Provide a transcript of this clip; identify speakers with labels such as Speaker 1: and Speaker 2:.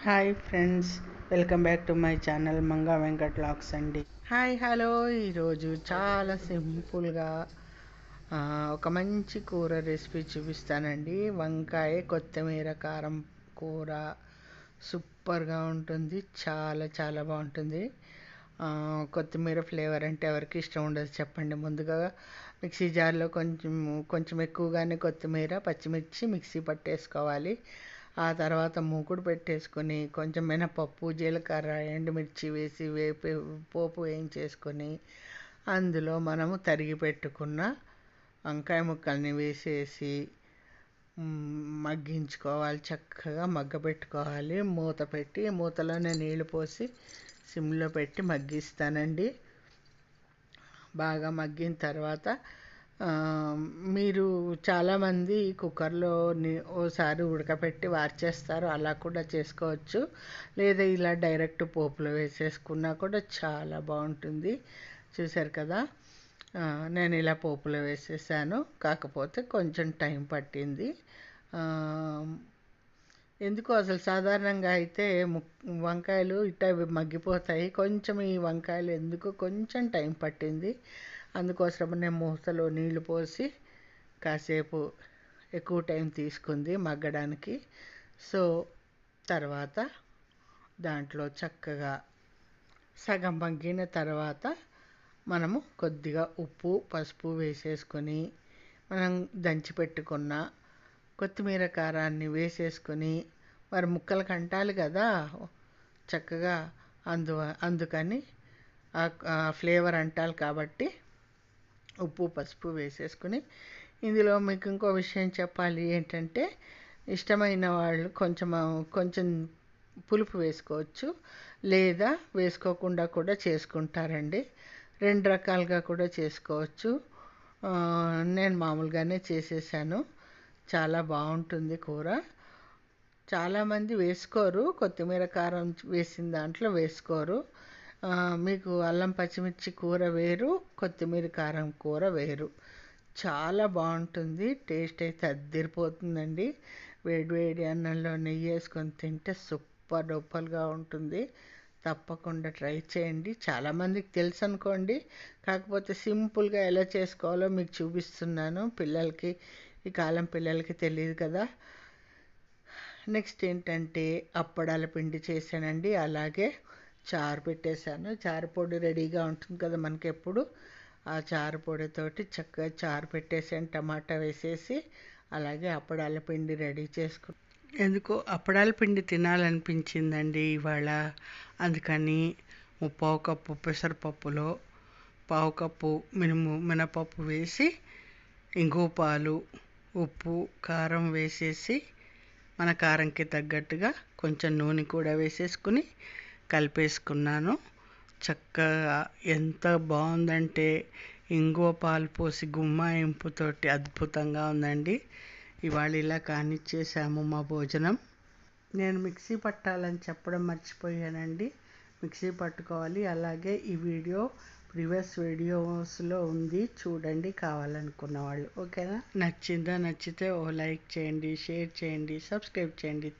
Speaker 1: Hi friends, welcome back to my channel Manga Venkat vlogs అండి. Hi hello. ఈరోజు చాలా సింపుల్గా ఒక మంచి కూర రెసిపీ చూపిస్తానండి. వంకాయ కొత్తిమీర కారం కూర సూపర్గా ఉంటుంది. చాలా చాలా బాగుంటుంది. కొత్తిమీర ఫ్లేవర్ అంటే ఎవరికి ఇష్టం ఉండదు చెప్పండి. ముందుగా మిక్సీ జార్లో కొంచెం ఎక్కువగానే కొత్తిమీర పచ్చిమిర్చి మిక్సీ పట్టేసుకోవాలి. ఆ తర్వాత మూకుడు పెట్టేసుకొని కొంచెం మినపప్పు జీలకర్ర ఎండుమిర్చి వేసి పోపు వేయించేసుకొని అందులో మనము తరిగి పెట్టుకున్న వంకాయ ముక్కల్ని వేసేసి మగ్గించుకోవాలి. చక్కగా మగ్గపెట్టుకోవాలి. మూత పెట్టి మూతలోనే నీళ్లు పోసి సిమ్లో పెట్టి మగ్గిస్తానండి. బాగా మగ్గిన తర్వాత మీరు చాలామంది కుక్కర్లో ఓసారి ఉడకపెట్టి వార్చేస్తారు, అలా కూడా చేసుకోవచ్చు. లేదా ఇలా డైరెక్ట్ పోపులో వేసేసుకున్నా కూడా చాలా బాగుంటుంది. చూసారు కదా, నేను ఇలా పోపులో వేసేసాను. కాకపోతే కొంచెం టైం పట్టింది. ఎందుకు అసలు సాధారణంగా అయితే వంకాయలు ఇట్ట మగ్గిపోతాయి. కొంచెం ఈ వంకాయలు ఎందుకు కొంచెం టైం పట్టింది. అందుకోసం నేను మూతలో నీళ్లు పోసి కాసేపు ఎక్కువ టైం తీసుకుంది మగ్గడానికి. సో తర్వాత దాంట్లో చక్కగా సగం మగ్గిన తర్వాత మనము కొద్దిగా ఉప్పు పసుపు వేసేసుకొని మనం దంచి పెట్టుకున్న కొత్తిమీర కారాన్ని వేసేసుకొని మరి ముక్కలు కంటాలి కదా చక్కగా, అందుకని ఆ ఫ్లేవర్ అంటాలి కాబట్టి ఉప్పు పసుపు వేసేసుకుని, ఇందులో మీకు ఇంకో విషయం చెప్పాలి ఏంటంటే, ఇష్టమైన వాళ్ళు కొంచెం పులుపు వేసుకోవచ్చు, లేదా వేసుకోకుండా కూడా చేసుకుంటారండి. రెండు రకాలుగా కూడా చేసుకోవచ్చు. నేను మామూలుగానే చేసేసాను. చాలా బాగుంటుంది కూర. చాలామంది వేసుకోరు, కొత్తిమీర కారం వేసిన దాంట్లో వేసుకోరు. మీకు అల్లం పచ్చిమిర్చి కూర వేరు, కొత్తిమీర కారం కూర వేరు. చాలా బాగుంటుంది. టేస్ట్ అయితే అద్దరిపోతుందండి. వేడి అన్నంలో నెయ్యి వేసుకొని తింటే సూపర్ డూపర్గా ఉంటుంది. తప్పకుండా ట్రై చేయండి. చాలామందికి తెలుసు అనుకోండి, కాకపోతే సింపుల్గా ఎలా చేసుకోవాలో మీకు చూపిస్తున్నాను. ఈ కాలం పిల్లలకి తెలియదు కదా. నెక్స్ట్ ఏంటంటే అప్పడాల పిండి చేశానండి. అలాగే చారు పెట్టేశాను. చారు పొడి రెడీగా ఉంటుంది కదా మనకి ఎప్పుడు. ఆ చారు పొడితోటి చక్కగా చారు పెట్టేసాను. టమాటా వేసేసి అలాగే అప్పడాల పిండి రెడీ ఎందుకో అప్పడాల పిండి తినాలనిపించిందండి ఇవాళ. అందుకని పావు కప్పు పెసరపప్పులో పావు కప్పు మినపప్పు వేసి ఇంగువ పాలు ఉప్పు కారం వేసేసి మన కారంకి తగ్గట్టుగా కొంచెం నూనె కూడా వేసేసుకుని కలిపేసుకున్నాను. చక్కగా ఎంత బాగుందంటే ఇంగువ పాలు పోసి గుమ్మాయింపుతోటి అద్భుతంగా ఉందండి. ఇవాళ ఇలా కానిచ్చేసాము మా భోజనం. నేను మిక్సీ పట్టాలని చెప్పడం మర్చిపోయానండి. మిక్సీ పట్టుకోవాలి. అలాగే ఈ వీడియో ప్రీవియస్ వీడియోస్లో ఉంది, చూడండి కావాలనుకున్న వాళ్ళు. ఓకేనా? నచ్చితే ఓ లైక్ చేయండి, షేర్ చేయండి, సబ్స్క్రైబ్ చేయండి.